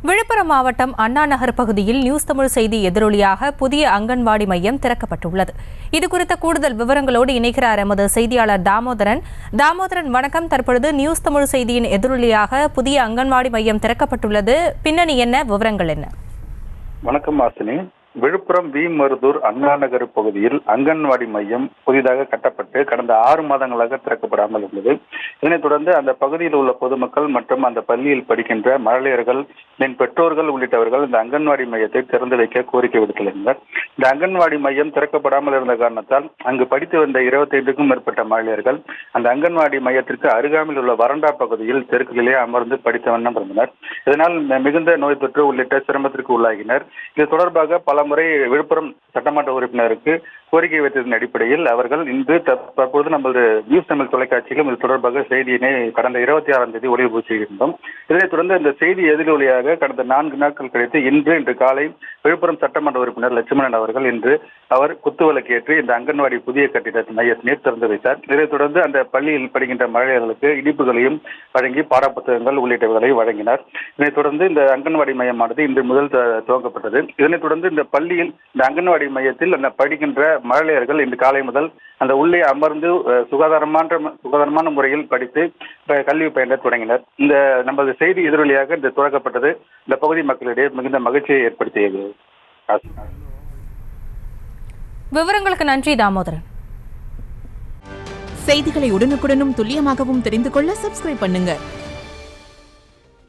விழுப்புரம் மாவட்டம் அண்ணா நகர் பகுதியில் நியூஸ் தமிழ் செய்தி எதிரொலியாக புதிய அங்கன்வாடி மையம் திறக்கப்பட்டுள்ளது. இதுகுறித்த கூடுதல் விவரங்களோடு இணைக்கிறார் எமது செய்தியாளர் தாமோதரன். வணக்கம். தற்பொழுது நியூஸ் தமிழ் செய்தியின் எதிரொலியாக புதிய அங்கன்வாடி மையம் திறக்கப்பட்டுள்ளது. பின்னணி என்ன, விவரங்கள் என்ன? வணக்கம் ஆசினி. விழுப்புரம் வி மருதூர் அண்ணா நகர் பகுதியில் அங்கன்வாடி மையம் புதிதாக கட்டப்பட்டு கடந்த 6 மாதங்களாக திறக்கப்படாமல் உள்ளது. இதனைத் தொடர்ந்து அந்த பகுதியில் உள்ள பொதுமக்கள் மற்றும் அந்த பள்ளியில் படிக்கின்ற மழலையர்கள், பெற்றோர்கள் உள்ளிட்டவர்கள் இந்த அங்கன்வாடி மையத்தை திறந்து வைக்க கோரிக்கை விடுத்துள்ளனர். இந்த அங்கன்வாடி மையம் திறக்கப்படாமல் இருந்த காரணத்தால் அங்கு படித்து வந்த 25க்கும் மேற்பட்ட மழலையர்கள் அந்த அங்கன்வாடி மையத்திற்கு அருகாமையில் உள்ள வறண்டா பகுதியில் தெருக்களிலே அமர்ந்து படித்த வண்ணம் இருந்தனர். இதனால் மிகுந்த நோய் தொற்று உள்ளிட்ட சிரமத்திற்கு உள்ளாகினர். இது தொடர்பாக பல முறை விழுப்புரம் சட்டமன்ற உறுப்பினருக்கு கோரிக்கை வைத்ததன் அடிப்படையில் அவர்கள் இன்று தற்போது நமது நியூஸ் தமிழ் தொலைக்காட்சியிலும் இது தொடர்பாக செய்தியினை கடந்த 26ஆம் தேதி ஒளிபரப்பு செய்திருந்தோம். இதனைத் தொடர்ந்து இந்த செய்தி எதிரொலியாக கடந்த 4 நாட்கள் கழித்து இன்று காலை விழுப்புரம் சட்டமன்ற உறுப்பினர் லட்சுமணன் அவர்கள் அவர் குத்துவிளக்கேற்றி இந்த அங்கன்வாடி புதிய கட்டிட மையத்தினை திறந்து வைத்தார். இதைத் தொடர்ந்து அந்த பள்ளியில் படிக்கின்ற மழலையர்களுக்கு இனிப்புகளையும் வழங்கி பாடப்புத்தகங்கள் உள்ளிட்டவைகளை வழங்கினார். இதனைத் தொடர்ந்து இந்த அங்கன்வாடி மையமானது இன்று முதல் துவங்கப்பட்டது. இதனைத் தொடர்ந்து இந்த பள்ளியில் இந்த அங்கன்வாடி மையத்தில் அந்த படிக்கின்ற மழலையர்கள் இன்று காலை முதல் அந்த உள்ளே அமர்ந்து சுகாதாரமான முறையில் படித்து கல்வி பயின்ற தொடங்கினர். இந்த நமது செய்தி எதிரொலியாக இந்த துவக்கப்பட்டது இந்த பகுதி மக்களிடையே மிகுந்த மகிழ்ச்சியை ஏற்படுத்தியது. விவரங்களுக்கு நன்றி தாமோதரன். செய்திகளை உடனுக்குடனும் துல்லியமாகவும் தெரிந்து கொள்ள சப்ஸ்கிரைப் பண்ணுங்க.